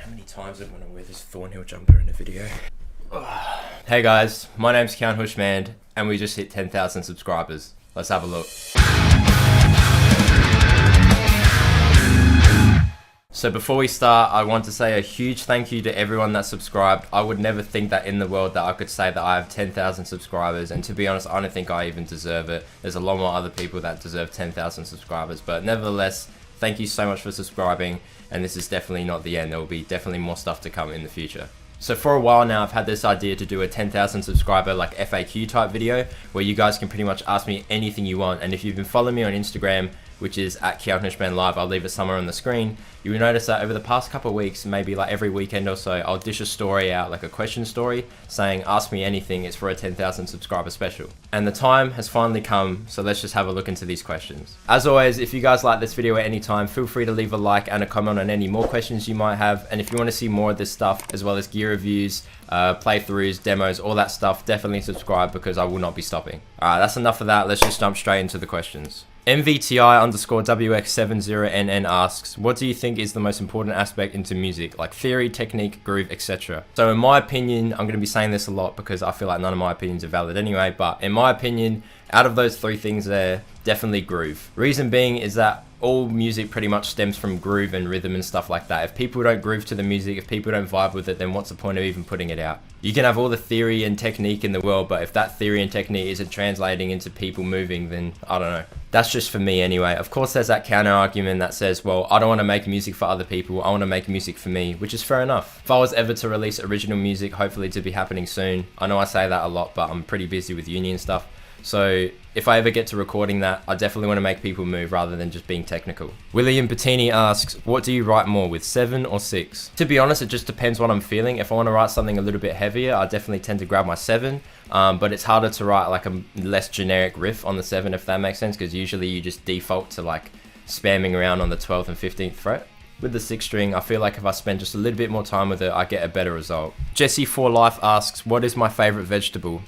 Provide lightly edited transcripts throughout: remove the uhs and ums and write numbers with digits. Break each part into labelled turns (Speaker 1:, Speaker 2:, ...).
Speaker 1: How many times am I going to wear this Thornhill jumper in a video? Hey guys, my name's Kian Hushmand, and we just hit 10,000 subscribers. Let's have a look. So before we start, I want to say a huge thank you to everyone that subscribed. I would never think that in the world that I could say that I have 10,000 subscribers, and to be honest, I don't think I even deserve it. There's a lot more other people that deserve 10,000 subscribers, but nevertheless, thank you so much for subscribing, and this is definitely not the end. There will be definitely more stuff to come in the future. So for a while now, I've had this idea to do a 10,000 subscriber like FAQ type video where you guys can pretty much ask me anything you want. And if you've been following me on Instagram, which is at @KianHushmanLive, I'll leave it somewhere on the screen, you will notice that over the past couple of weeks, maybe like every weekend or so, I'll dish a story out, like a question story, saying ask me anything, it's for a 10,000 subscriber special. And the time has finally come, so let's just have a look into these questions. As always, if you guys like this video at any time, feel free to leave a like and a comment on any more questions you might have. And if you want to see more of this stuff, as well as gear reviews, playthroughs, demos, all that stuff, definitely subscribe because I will not be stopping. Alright, that's enough of that, let's just jump straight into the questions. MVTI_WX70NN asks, what do you think is the most important aspect into music, like theory, technique, groove, etc.? So in my opinion, I'm going to be saying this a lot because I feel like none of my opinions are valid anyway, but in my opinion, out of those three things there, definitely groove. Reason being is that all music pretty much stems from groove and rhythm and stuff like that. If people don't groove to the music, if people don't vibe with it, then what's the point of even putting it out? You can have all the theory and technique in the world, but if that theory and technique isn't translating into people moving, then I don't know. That's just for me anyway. Of course, there's that counter argument that says, well, I don't want to make music for other people, I want to make music for me, which is fair enough. If I was ever to release original music, hopefully to be happening soon, I know I say that a lot, but I'm pretty busy with uni and stuff. So if I ever get to recording that, I definitely want to make people move rather than just being technical. William Bettini asks, what do you write more with, 7 or 6? To be honest, it just depends what I'm feeling. If I want to write something a little bit heavier, I definitely tend to grab my 7. But it's harder to write like a less generic riff on the 7, if that makes sense, because usually you just default to like spamming around on the 12th and 15th fret. With the 6 string, I feel like if I spend just a little bit more time with it, I get a better result. Jesse for Life asks, what is my favorite vegetable?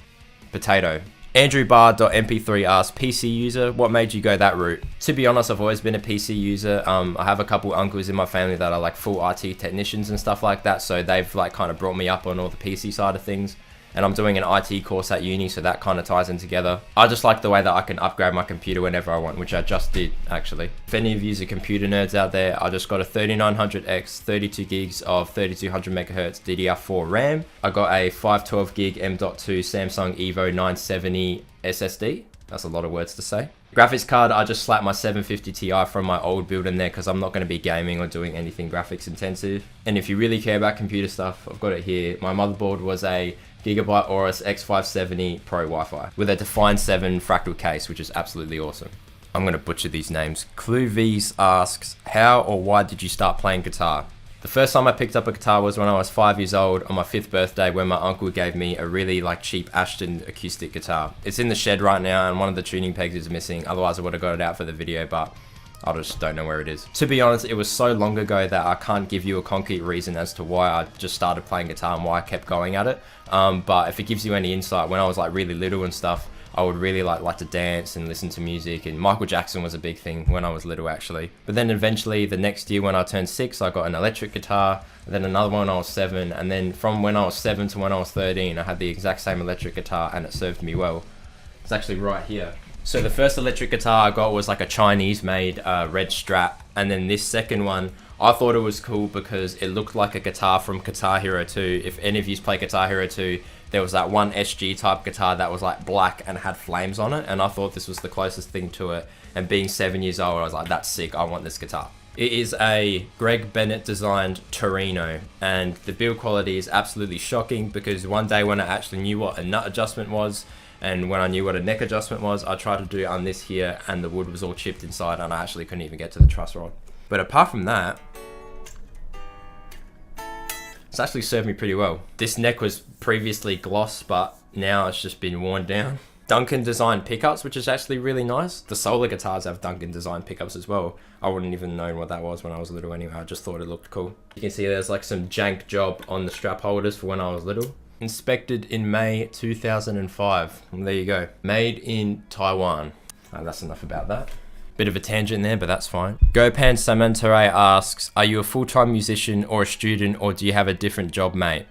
Speaker 1: Potato. Andrew Bar.mp3 asks, PC user, what made you go that route? To be honest, I've always been a PC user. I have a couple uncles in my family that are like full IT technicians and stuff like that, so they've like kind of brought me up on all the PC side of things. And I'm doing an IT course at uni, so that kind of ties in together. I just like the way that I can upgrade my computer whenever I want, which I just did actually. If any of you are computer nerds out there, I just got a 3900X, 32 gigs of 3200 megahertz DDR4 RAM. I got a 512 gig M.2 Samsung Evo 970 SSD. That's a lot of words to say. Graphics card, I just slapped my 750 Ti from my old build in there because I'm not going to be gaming or doing anything graphics intensive. And if you really care about computer stuff, I've got it here. My motherboard was a Gigabyte Aorus X570 Pro Wi-Fi with a Define 7 fractal case, which is absolutely awesome. I'm going to butcher these names. Cluvies asks, how or why did you start playing guitar? The first time I picked up a guitar was when I was 5 years old on my 5th birthday, when my uncle gave me a really like cheap Ashton acoustic guitar. It's in the shed right now and one of the tuning pegs is missing, otherwise I would have got it out for the video, but I just don't know where it is. To be honest, it was so long ago that I can't give you a concrete reason as to why I just started playing guitar and why I kept going at it. But if it gives you any insight, when I was like really little and stuff, I would really like to dance and listen to music, and Michael Jackson was a big thing when I was little actually. But then eventually the next year when I turned 6, I got an electric guitar, and then another one when I was 7, and then from when I was 7 to when I was 13, I had the exact same electric guitar and it served me well. It's actually right here. So the first electric guitar I got was like a Chinese made red Strat, and then this second one, I thought it was cool because it looked like a guitar from Guitar Hero 2. If any of you play Guitar Hero 2, there was that one SG type guitar that was like black and had flames on it, and I thought this was the closest thing to it. And being 7 years old, I was like, that's sick, I want this guitar. It is a Greg Bennett designed Torino, and the build quality is absolutely shocking because one day when I actually knew what a nut adjustment was, and when I knew what a neck adjustment was, I tried to do it on this here and the wood was all chipped inside and I actually couldn't even get to the truss rod. But apart from that, it's actually served me pretty well. This neck was previously gloss, but now it's just been worn down. Duncan designed pickups, which is actually really nice. The solar guitars have Duncan designed pickups as well. I wouldn't even know what that was when I was little anyway, I just thought it looked cool. You can see there's like some jank job on the strap holders for when I was little. Inspected in May 2005. And there you go. Made in Taiwan. That's enough about that. Bit of a tangent there, but that's fine. Gopan Samantare asks, are you a full-time musician or a student, or do you have a different job, mate?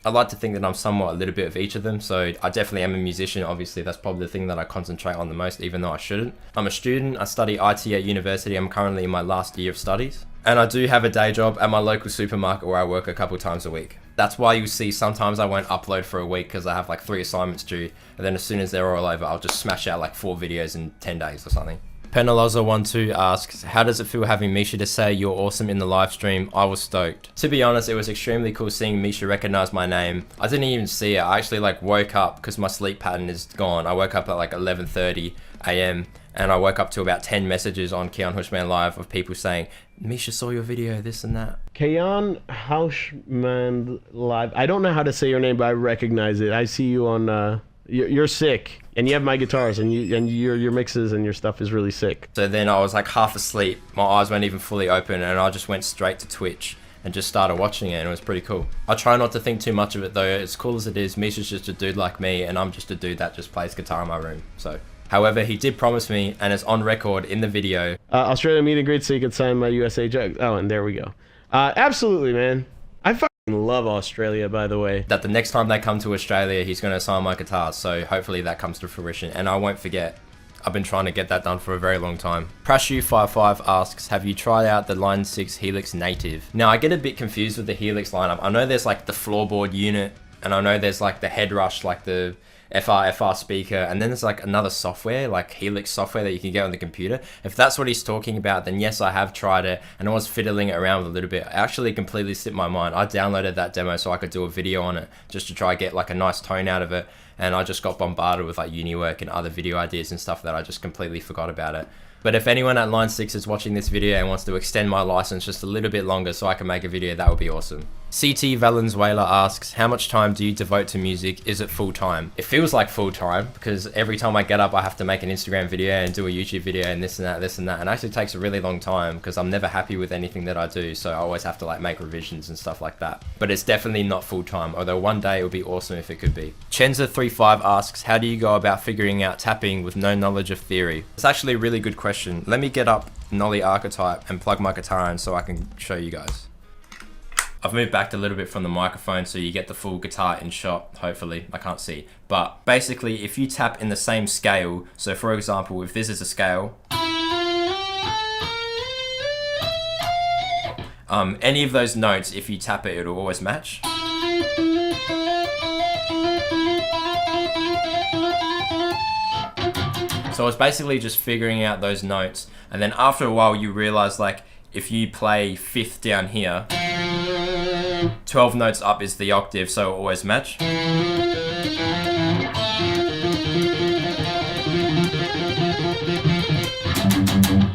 Speaker 1: I like to think that I'm somewhat a little bit of each of them. So I definitely am a musician. Obviously, that's probably the thing that I concentrate on the most, even though I shouldn't. I'm a student. I study IT at university. I'm currently in my last year of studies. And I do have a day job at my local supermarket where I work a couple times a week. That's why you see sometimes I won't upload for a week because I have like 3 assignments due. And then as soon as they're all over, I'll just smash out like 4 videos in 10 days or something. Penaloza12 asks, how does it feel having Misha to say you're awesome in the live stream? I was stoked. To be honest, it was extremely cool seeing Misha recognize my name. I didn't even see it. I actually like woke up because my sleep pattern is gone. I woke up at like 11:30 a.m. and I woke up to about 10 messages on Keon Hushman Live of people saying, Misha saw your video, this and that.
Speaker 2: Keon Hushman Live. I don't know how to say your name, but I recognize it. I see you on... You're sick, and you have my guitars, and your mixes and your stuff is really sick.
Speaker 1: So then I was like half asleep, my eyes weren't even fully open, and I just went straight to Twitch and just started watching it, and it was pretty cool. I try not to think too much of it though. As cool as it is, Misha's just a dude like me, and I'm just a dude that just plays guitar in my room. So, however, he did promise me, and it's on record in the video.
Speaker 2: Australia meet and greet so you can sign my USA jug. Oh, and there we go. Absolutely, man. I love Australia, by the way.
Speaker 1: That the next time they come to Australia, he's going to sign my guitars, so hopefully that comes to fruition, and I won't forget. I've been trying to get that done for a very long time. Prashu55 asks, have you tried out the Line 6 Helix Native? Now, I get a bit confused with the Helix lineup. I know there's like the floorboard unit, and I know there's like the head rush, like the FR speaker, and then there's like another software, like Helix software that you can get on the computer. If that's what he's talking about, then yes, I have tried it, and I was fiddling it around with a little bit. It actually completely slipped my mind. I downloaded that demo so I could do a video on it, just to try get like a nice tone out of it, and I just got bombarded with like uni work and other video ideas and stuff that I just completely forgot about it. But if anyone at Line 6 is watching this video and wants to extend my license just a little bit longer so I can make a video, that would be awesome. CT Valenzuela asks, how much time do you devote to music? Is it full time? It feels like full time because every time I get up, I have to make an Instagram video and do a YouTube video and this and that, this and that. And it actually takes a really long time because I'm never happy with anything that I do. So I always have to like make revisions and stuff like that. But it's definitely not full time, although one day it would be awesome if it could be. Chenza35 asks, how do you go about figuring out tapping with no knowledge of theory? It's actually a really good question. Let me get up Nolly Archetype and plug my guitar in so I can show you guys. I've moved back a little bit from the microphone so you get the full guitar in shot, hopefully. I can't see. But basically, if you tap in the same scale, so for example, if this is a scale, any of those notes, if you tap it, it'll always match. So it's basically just figuring out those notes, and then after a while you realize like if you play 5th down here, 12 notes up is the octave, so it'll always match.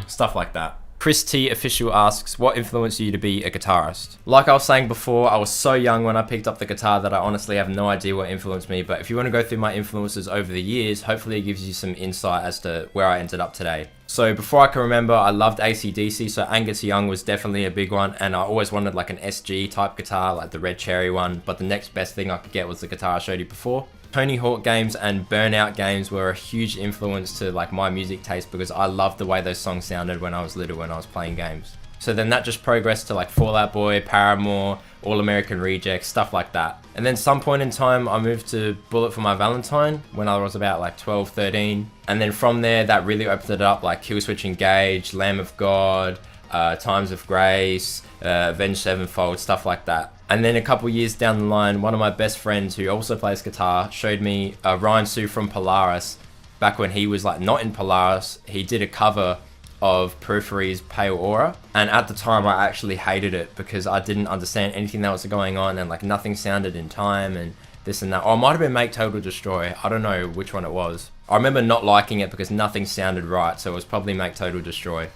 Speaker 1: Stuff like that. Chris T Official asks, what influenced you to be a guitarist? Like I was saying before, I was so young when I picked up the guitar that I honestly have no idea what influenced me, but if you want to go through my influences over the years, hopefully it gives you some insight as to where I ended up today. So before I can remember, I loved AC/DC, so Angus Young was definitely a big one, and I always wanted like an SG type guitar, like the Red Cherry one, but the next best thing I could get was the guitar I showed you before. Tony Hawk games and Burnout games were a huge influence to like my music taste because I loved the way those songs sounded when I was little, when I was playing games. So then that just progressed to like Fall Out Boy, Paramore, All American Rejects, stuff like that. And then some point in time I moved to Bullet for My Valentine when I was about like 12, 13. And then from there that really opened it up, like Killswitch Engage, Lamb of God, Times of Grace, Avenged Sevenfold, stuff like that. And then a couple years down the line, one of my best friends who also plays guitar showed me Ryan Sue from Polaris. Back when he was like not in Polaris, he did a cover of Periphery's Pale Aura, and at the time I actually hated it because I didn't understand anything that was going on, and like nothing sounded in time and this and that. Or it might have been Make Total Destroy, I don't know which one it was. I remember not liking it because nothing sounded right, so it was probably Make Total Destroy.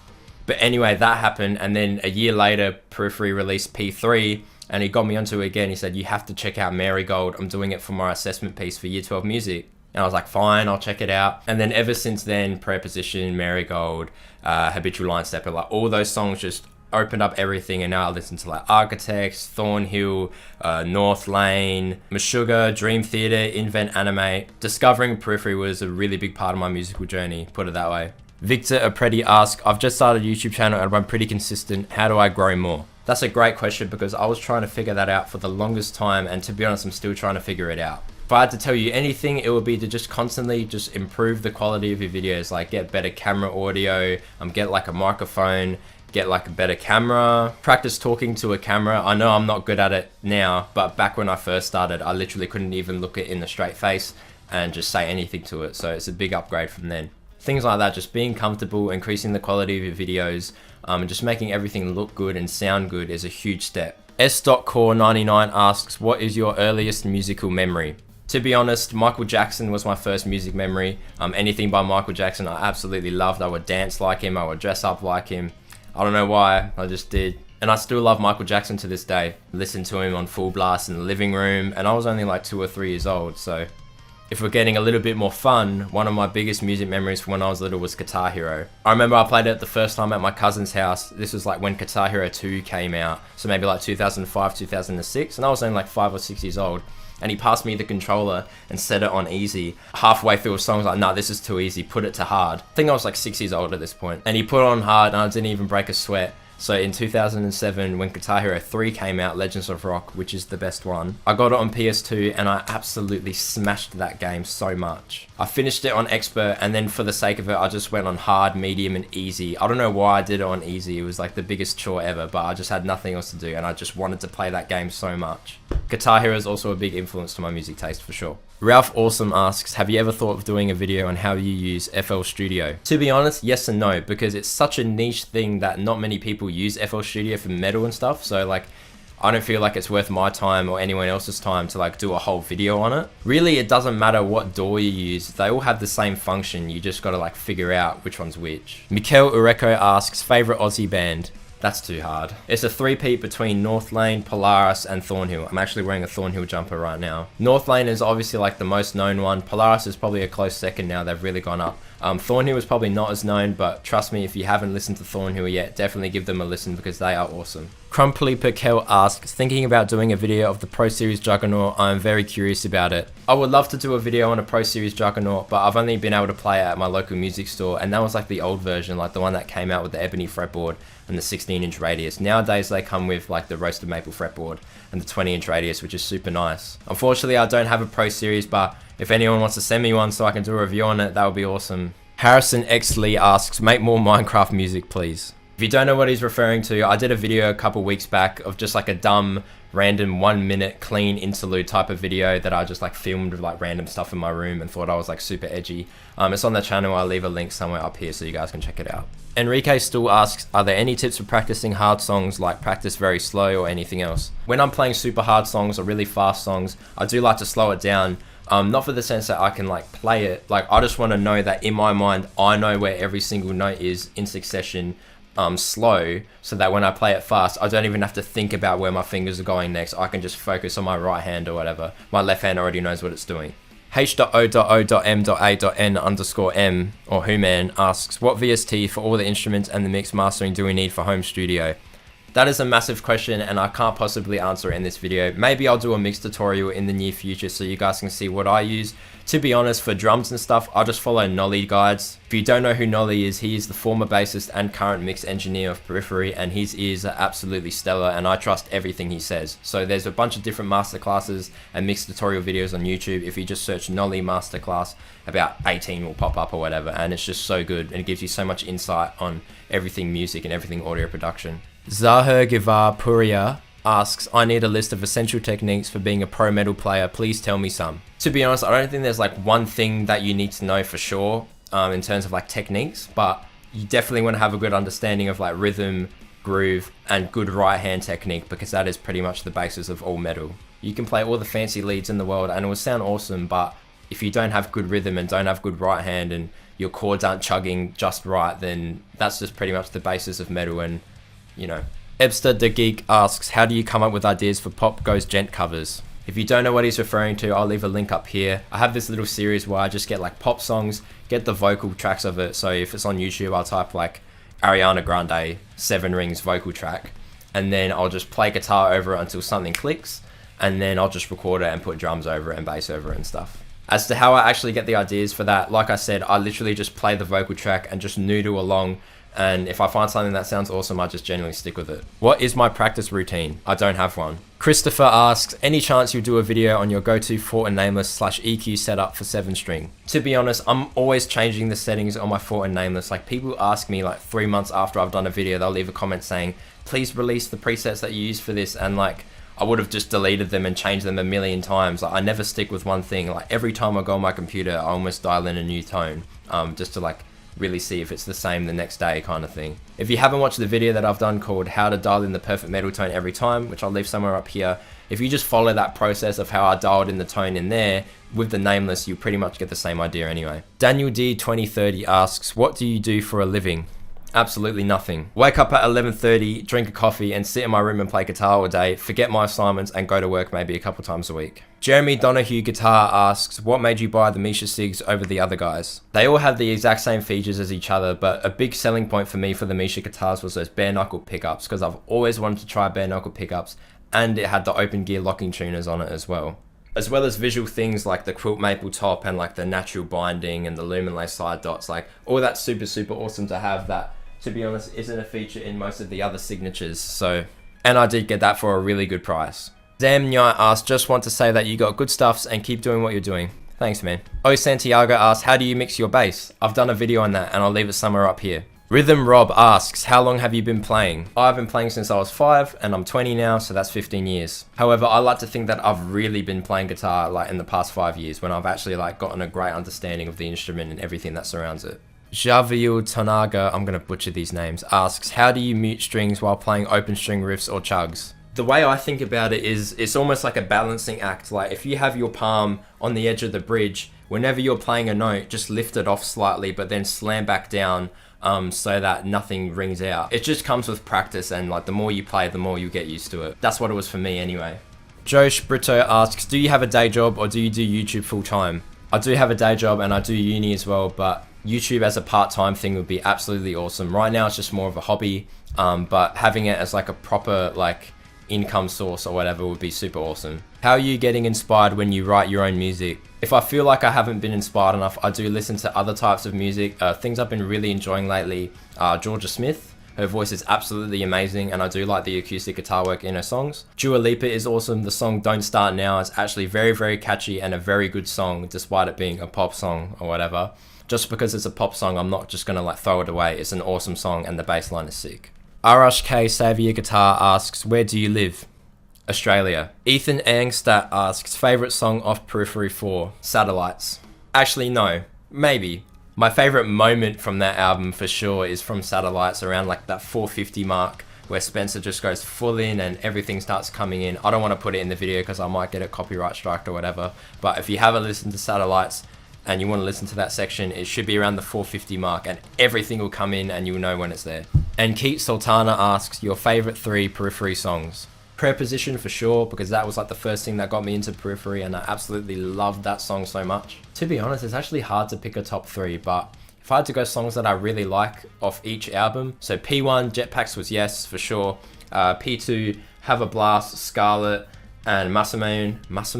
Speaker 1: But anyway, that happened, and then a year later Periphery released P3, and he got me onto it again. He said, you have to check out Marigold, I'm doing it for my assessment piece for Year 12 music. And I was like, fine, I'll check it out. And then ever since then, Preposition, Marigold, Habitual Line Stepper, like all those songs just opened up everything. And now I listen to like Architects, Thornhill, Northlane, Meshuggah, Dream Theater, Invent Animate. Discovering Periphery was a really big part of my musical journey, put it that way. Victor Apredi asks, I've just started a YouTube channel and I'm pretty consistent. How do I grow more? That's a great question because I was trying to figure that out for the longest time, and to be honest, I'm still trying to figure it out. If I had to tell you anything, it would be to just constantly just improve the quality of your videos, like get better camera audio, get like a microphone, get like a better camera, practice talking to a camera. I know I'm not good at it now, but back when I first started, I literally couldn't even look it in the straight face and just say anything to it. So it's a big upgrade from then. Things like that, just being comfortable, increasing the quality of your videos, and just making everything look good and sound good is a huge step. S.Core99 asks, what is your earliest musical memory? To be honest, Michael Jackson was my first music memory. Anything by Michael Jackson I absolutely loved. I would dance like him, I would dress up like him. I don't know why, I just did. And I still love Michael Jackson to this day. Listen to him on full blast in the living room, and I was only like 2 or 3 years old, so. If we're getting a little bit more fun, one of my biggest music memories from when I was little was Guitar Hero. I remember I played it the first time at my cousin's house. This was like when Guitar Hero 2 came out, so maybe like 2005, 2006, and I was only like 5 or 6 years old. And he passed me the controller and set it on easy. Halfway through a song, I was like, nah, this is too easy, put it to hard. I think I was like 6 years old at this point. And he put it on hard and I didn't even break a sweat. So in 2007, when Guitar Hero 3 came out, Legends of Rock, which is the best one, I got it on PS2 and I absolutely smashed that game so much. I finished it on Expert, and then for the sake of it, I just went on hard, medium, and easy. I don't know why I did it on easy. It was like the biggest chore ever, but I just had nothing else to do and I just wanted to play that game so much. Guitar Hero is also a big influence to my music taste for sure. Ralph Awesome asks, have you ever thought of doing a video on how you use FL Studio? To be honest, yes and no, because it's such a niche thing that not many people use FL Studio for metal and stuff. So like, I don't feel like it's worth my time or anyone else's time to like do a whole video on it. Really, it doesn't matter what DAW you use. They all have the same function. You just gotta like figure out which one's which. Mikel Ureko asks, favorite Aussie band? That's too hard. It's a three-peat between Northlane, Polaris, and Thornhill. I'm actually wearing a Thornhill jumper right now. Northlane is obviously like the most known one. Polaris is probably a close second now. They've really gone up. Thornhill is probably not as known, but trust me, if you haven't listened to Thornhill yet, definitely give them a listen because they are awesome. Crumply Perkel asks, thinking about doing a video of the Pro Series Juggernaut, I am very curious about it. I would love to do a video on a Pro Series Juggernaut, but I've only been able to play it at my local music store, and that was like the old version, like the one that came out with the ebony fretboard and the 16-inch radius. Nowadays they come with like the roasted maple fretboard and the 20-inch radius, which is super nice. Unfortunately, I don't have a Pro Series, but if anyone wants to send me one so I can do a review on it, that would be awesome. Harrison X Lee asks, make more Minecraft music, please. If you don't know what he's referring to, I did a video a couple weeks back of just like a dumb, random 1 minute clean interlude type of video that I just like filmed with like random stuff in my room and thought I was like super edgy. It's on the channel. I'll leave a link somewhere up here so you guys can check it out. Enrique still asks, are there any tips for practicing hard songs, like practice very slow or anything else? When I'm playing super hard songs or really fast songs, I do like to slow it down. Not for the sense that I can like play it, like I just want to know that in my mind I know where every single note is in succession, slow, so that when I play it fast I don't even have to think about where my fingers are going next. I can just focus on my right hand or whatever. My left hand already knows what it's doing. H.O.O.M.A.N_M or Whoman asks, what VST for all the instruments and the mix mastering do we need for home studio? That is a massive question and I can't possibly answer it in this video. Maybe I'll do a mix tutorial in the near future so you guys can see what I use. To be honest, for drums and stuff, I just follow Nolly guides. If you don't know who Nolly is, he is the former bassist and current mix engineer of Periphery, and his ears are absolutely stellar and I trust everything he says. So there's a bunch of different masterclasses and mix tutorial videos on YouTube. If you just search Nolly masterclass, about 18 will pop up or whatever, and it's just so good and it gives you so much insight on everything music and everything audio production. Zahir Givar Puria asks, I need a list of essential techniques for being a pro metal player. Please tell me some. To be honest, I don't think there's like one thing that you need to know for sure in terms of like techniques, but you definitely want to have a good understanding of like rhythm, groove, and good right hand technique, because that is pretty much the basis of all metal. You can play all the fancy leads in the world and it will sound awesome, but if you don't have good rhythm and don't have good right hand and your chords aren't chugging just right, then that's just pretty much the basis of metal. And you know, Ebster the Geek asks, how do you come up with ideas for pop goes gent covers? If you don't know what he's referring to, I'll leave a link up here. I have this little series where I just get like pop songs, get the vocal tracks of it. So if it's on YouTube, I'll type like Ariana Grande 7 rings vocal track, and then I'll just play guitar over it until something clicks, and then I'll just record it and put drums over it and bass over it and stuff. As to how I actually get the ideas for that, like I said, I literally just play the vocal track and just noodle along. And if I find something that sounds awesome, I just generally stick with it. What is my practice routine? I don't have one. Christopher asks, any chance you'll do a video on your go-to Fortin Nameless / EQ setup for 7-string? To be honest, I'm always changing the settings on my Fortin Nameless. Like, people ask me like 3 months after I've done a video, they'll leave a comment saying, please release the presets that you use for this. And like, I would have just deleted them and changed them a million times. Like, I never stick with one thing. Like, every time I go on my computer, I almost dial in a new tone, just to like really see if it's the same the next day kind of thing. If you haven't watched the video that I've done called how to dial in the perfect metal tone every time, which I'll leave somewhere up here, if you just follow that process of how I dialed in the tone in there with the Nameless, you pretty much get the same idea anyway. Daniel D 2030 asks, what do you do for a living? Absolutely nothing. Wake up at 11:30, drink a coffee and sit in my room and play guitar all day, forget my assignments and go to work maybe a couple times a week. Jeremy Donahue Guitar asks, what made you buy the Misha Sigs over the other guys? They all have the exact same features as each other, but a big selling point for me for the Misha guitars was those bare knuckle pickups, because I've always wanted to try bare knuckle pickups, and it had the open gear locking tuners on it as well. As well as visual things like the quilt maple top and like the natural binding and the luminlay side dots, like all that's super awesome to have that, to be honest, isn't a feature in most of the other signatures. So, and I did get that for a really good price. Zam Nyai asked, just want to say that you got good stuffs and keep doing what you're doing. Thanks, man. O Santiago asked, how do you mix your bass? I've done a video on that and I'll leave it somewhere up here. Rhythm Rob asks, how long have you been playing? I've been playing since I was 5 and I'm 20 now, so that's 15 years. However, I like to think that I've really been playing guitar like in the past 5 years, when I've actually like gotten a great understanding of the instrument and everything that surrounds it. Javiel Tanaga, I'm gonna butcher these names, asks, how do you mute strings while playing open string riffs or chugs? The way I think about it is, it's almost like a balancing act. Like, if you have your palm on the edge of the bridge, whenever you're playing a note, just lift it off slightly, but then slam back down so that nothing rings out. It just comes with practice, and like the more you play, the more you get used to it. That's what it was for me anyway. Josh Brito asks, do you have a day job or do you do YouTube full time? I do have a day job and I do uni as well, but YouTube as a part-time thing would be absolutely awesome. Right now it's just more of a hobby, but having it as like a proper like income source or whatever would be super awesome. How are you getting inspired when you write your own music? If I feel like I haven't been inspired enough, I do listen to other types of music. Things I've been really enjoying lately are Georgia Smith. Her voice is absolutely amazing and I do like the acoustic guitar work in her songs. Dua Lipa is awesome. The song Don't Start Now is actually very catchy and a very good song, despite it being a pop song or whatever. Just because it's a pop song, I'm not just gonna like throw it away. It's an awesome song and the bass line is sick. Arash K Savior Guitar asks, where do you live? Australia. Ethan Angstadt asks, favourite song off Periphery 4? Satellites. Actually no, maybe. My favourite moment from that album for sure is from Satellites, around like that 450 mark, where Spencer just goes full in and everything starts coming in. I don't want to put it in the video because I might get a copyright strike or whatever, but if you haven't listened to Satellites and you want to listen to that section, it should be around the 450 mark and everything will come in and you'll know when it's there. And Keith Sultana asks, your favourite 3 Periphery songs? Preposition for sure, because that was like the first thing that got me into Periphery and I absolutely loved that song so much. To be honest, it's actually hard to pick a top 3, but if I had to go songs that I really like off each album, so P1, Jetpacks was yes, for sure. P2, Have a Blast, Scarlet, and Masamoon.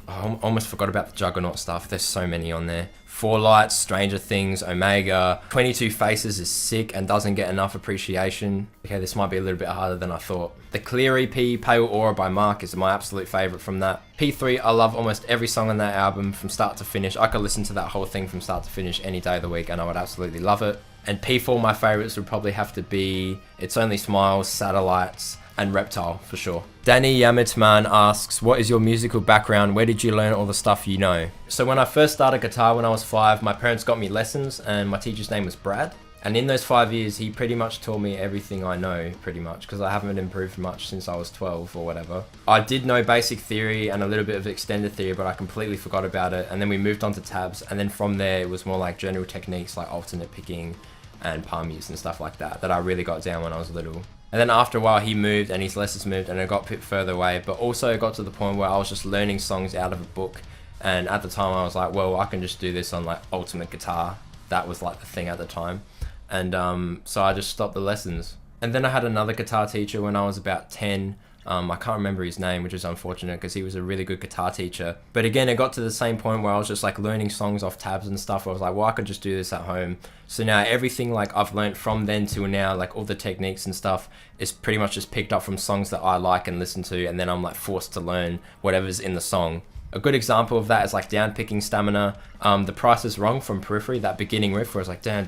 Speaker 1: I almost forgot about the Juggernaut stuff. There's so many on there. Four Lights, Stranger Things, Omega. 22 Faces is sick and doesn't get enough appreciation. Okay, this might be a little bit harder than I thought. The Clear EP, Pale Aura by Mark, is my absolute favourite from that. P3, I love almost every song on that album from start to finish. I could listen to that whole thing from start to finish any day of the week and I would absolutely love it. And P4, my favourites would probably have to be It's Only Smiles, Satellites, and Reptile for sure. Danny Yamitman asks, what is your musical background? Where did you learn all the stuff you know? So when I first started guitar when I was 5, my parents got me lessons and my teacher's name was Brad. And in those 5 years, he pretty much taught me everything I know, pretty much, because I haven't improved much since I was 12 or whatever. I did know basic theory and a little bit of extended theory, but I completely forgot about it. And then we moved on to tabs. And then from there, it was more like general techniques like alternate picking and palm use and stuff like that I really got down when I was little. And then after a while he moved and his lessons moved and it got a bit further away, but also it got to the point where I was just learning songs out of a book. And at the time I was like, well, I can just do this on like Ultimate Guitar. That was like the thing at the time. And so I just stopped the lessons. And then I had another guitar teacher when I was about 10. I can't remember his name, which is unfortunate because he was a really good guitar teacher. But again, it got to the same point where I was just like learning songs off tabs and stuff. I was like, well, I could just do this at home. So now everything like I've learned from then till now, like all the techniques and stuff is pretty much just picked up from songs that I like and listen to, and then I'm like forced to learn whatever's in the song. A good example of that is like down picking stamina. The Price is Wrong from Periphery, that beginning riff where it's like down,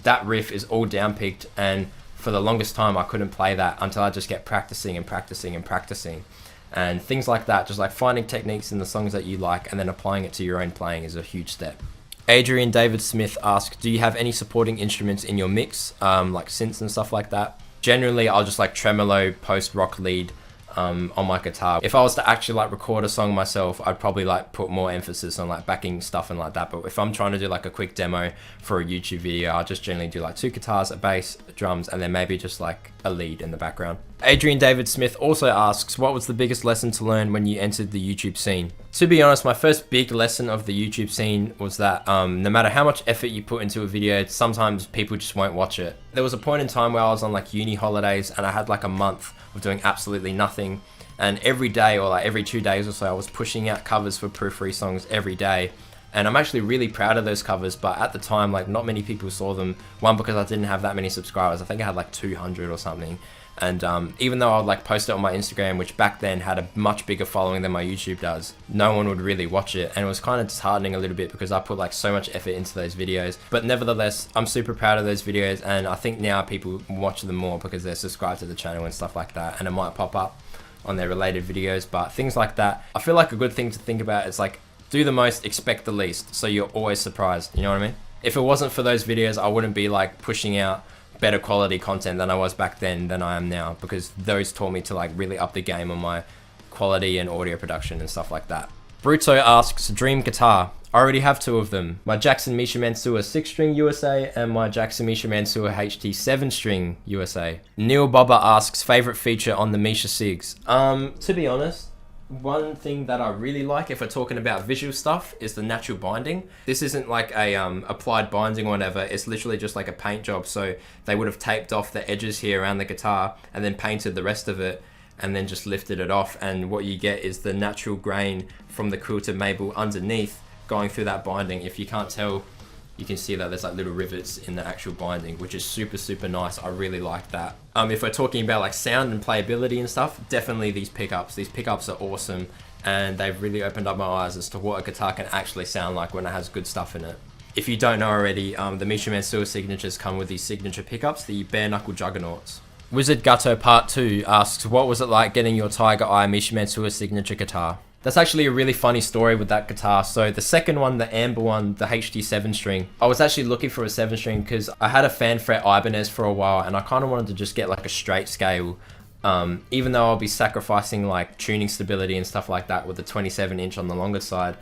Speaker 1: that riff is all down picked, and for the longest time I couldn't play that until I just kept practicing and practicing and practicing. And things like that, just like finding techniques in the songs that you like and then applying it to your own playing is a huge step. Adrian David Smith asks, do you have any supporting instruments in your mix, like synths and stuff like that? Generally, I'll just like tremolo, post-rock lead on my guitar. If I was to actually like record a song myself, I'd probably like put more emphasis on like backing stuff and like that. But if I'm trying to do like a quick demo for a YouTube video, I'll just generally do like 2 guitars, a bass, drums, and then maybe just like a lead in the background. Adrian David Smith also asks, what was the biggest lesson to learn when you entered the YouTube scene? To be honest, my first big lesson of the YouTube scene was that no matter how much effort you put into a video, sometimes people just won't watch it. There was a point in time where I was on like uni holidays and I had like a month of doing absolutely nothing, and every day or like every 2 days or so I was pushing out covers for Periphery songs every day. And I'm actually really proud of those covers, but at the time like not many people saw them. One, because I didn't have that many subscribers. I think I had like 200 or something. And even though I would like post it on my Instagram, which back then had a much bigger following than my YouTube does, no one would really watch it. And it was kind of disheartening a little bit because I put like so much effort into those videos. But nevertheless, I'm super proud of those videos, and I think now people watch them more because they're subscribed to the channel and stuff like that, and it might pop up on their related videos. But things like that, I feel like a good thing to think about is like, do the most, expect the least, so you're always surprised. You know what I mean? If it wasn't for those videos, I wouldn't be like pushing out better quality content than I was back then than I am now, because those taught me to like really up the game on my quality and audio production and stuff like that. Bruto asks, dream guitar. I already have 2 of them. My Jackson Misha Mansour 6-string USA and my Jackson Misha Mansour HT 7-string USA. Neil Bobber asks, favorite feature on the Misha Sigs. To be honest, one thing that I really like, if we're talking about visual stuff, is the natural binding. This isn't like a applied binding or whatever. It's literally just like a paint job. So they would have taped off the edges here around the guitar and then painted the rest of it and then just lifted it off. And what you get is the natural grain from the quilted maple underneath going through that binding. If you can't tell, you can see that there's like little rivets in the actual binding, which is super, super nice. I really like that. If we're talking about like sound and playability and stuff, definitely these pickups. These pickups are awesome, and they've really opened up my eyes as to what a guitar can actually sound like when it has good stuff in it. If you don't know already, the Misha Mansour signatures come with these signature pickups, the bare knuckle juggernauts. Wizard Gutto Part 2 asks, what was it like getting your Tiger Eye Misha Mansour signature guitar? That's actually a really funny story with that guitar. So the second one, the amber one, the HT 7-string, I was actually looking for a 7-string because I had a Fanfret Ibanez for a while and I kind of wanted to just get like a straight scale. Even though I'll be sacrificing like tuning stability and stuff like that with the 27-inch on the longer side,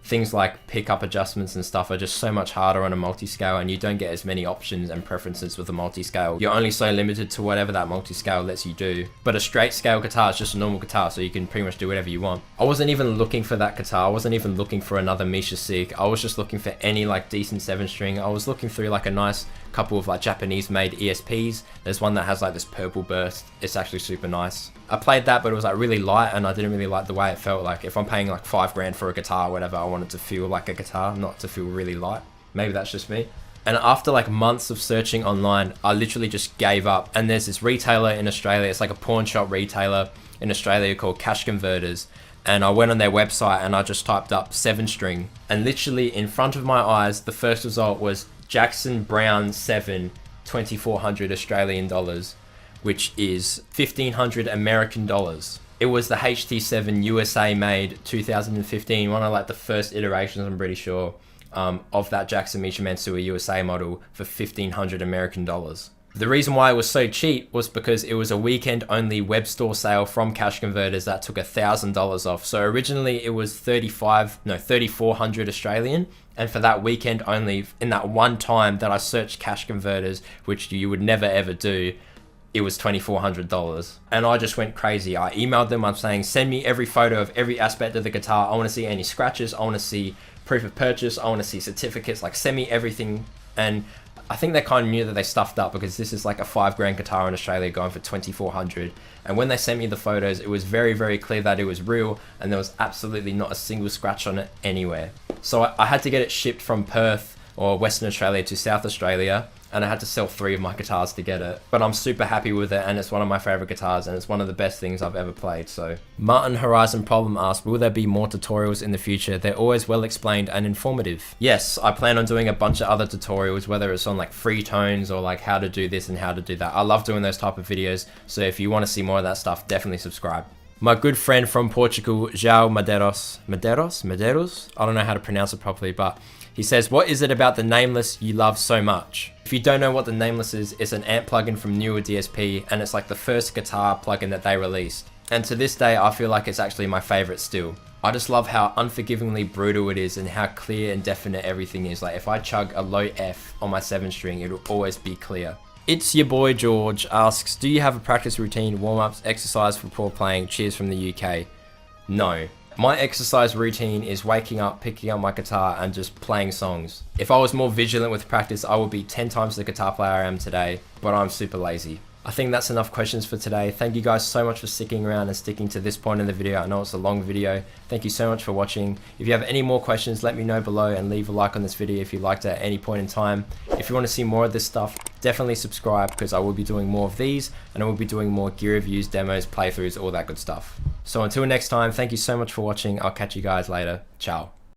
Speaker 1: things like pickup adjustments and stuff are just so much harder on a multi-scale, and you don't get as many options and preferences with a multi-scale. You're only so limited to whatever that multi-scale lets you do. But a straight scale guitar is just a normal guitar, so you can pretty much do whatever you want. I wasn't even looking for that guitar. I wasn't even looking for another Misha Sig. I was just looking for any like decent 7-string. I was looking through like a nice couple of like Japanese made ESPs. There's one that has like this purple burst. It's actually super nice. I played that, but it was like really light and I didn't really like the way it felt. Like if I'm paying like $5,000 for a guitar or whatever, I want it to feel like a guitar, not to feel really light. Maybe that's just me. And after like months of searching online, I literally just gave up. And there's this retailer in Australia. It's like a pawn shop retailer in Australia called Cash Converters. And I went on their website and I just typed up 7-string. And literally in front of my eyes, the first result was Jackson Brown 7, 2,400 Australian dollars, which is 1,500 American dollars. It was the HT7 USA made 2015, one of like the first iterations, I'm pretty sure, of that Jackson Misha Mansour USA model for 1,500 American dollars. The reason why it was so cheap was because it was a weekend only web store sale from Cash Converters that took $1,000 off. So originally it was 3,400 Australian. And for that weekend only, in that one time that I searched Cash Converters, which you would never ever do, it was $2,400. And I just went crazy. I emailed them. I'm saying, send me every photo of every aspect of the guitar. I want to see any scratches. I want to see proof of purchase. I want to see certificates. Like, send me everything. And I think they kind of knew that they stuffed up, because this is like a $5,000 guitar in Australia going for 2,400. And when they sent me the photos, it was very, very clear that it was real, and there was absolutely not a single scratch on it anywhere. So I had to get it shipped from Perth or Western Australia to South Australia, and I had to sell 3 of my guitars to get it. But I'm super happy with it, and it's one of my favorite guitars, and it's one of the best things I've ever played. So Martin Horizon Problem asked, will there be more tutorials in the future? They're always well explained and informative. Yes, I plan on doing a bunch of other tutorials, whether it's on like free tones or like how to do this and how to do that. I love doing those type of videos, so if you want to see more of that stuff, definitely subscribe. My good friend from Portugal, João Medeiros, I don't know how to pronounce it properly, but he says, what is it about the Nameless you love so much? If you don't know what the Nameless is, it's an amp plugin from Neural DSP, and it's like the first guitar plugin that they released. And to this day, I feel like it's actually my favorite still. I just love how unforgivingly brutal it is and how clear and definite everything is. Like if I chug a low F on my 7-string, it'll always be clear. It's your boy George asks, do you have a practice routine, warm-ups, exercise for poor playing? Cheers from the UK. No. My exercise routine is waking up, picking up my guitar, and just playing songs. If I was more vigilant with practice, I would be 10 times the guitar player I am today, but I'm super lazy. I think that's enough questions for today. Thank you guys so much for sticking around and sticking to this point in the video. I know it's a long video. Thank you so much for watching. If you have any more questions, let me know below, and leave a like on this video if you liked it at any point in time. If you want to see more of this stuff, definitely subscribe, because I will be doing more of these, and I will be doing more gear reviews, demos, playthroughs, all that good stuff. So until next time, thank you so much for watching. I'll catch you guys later. Ciao.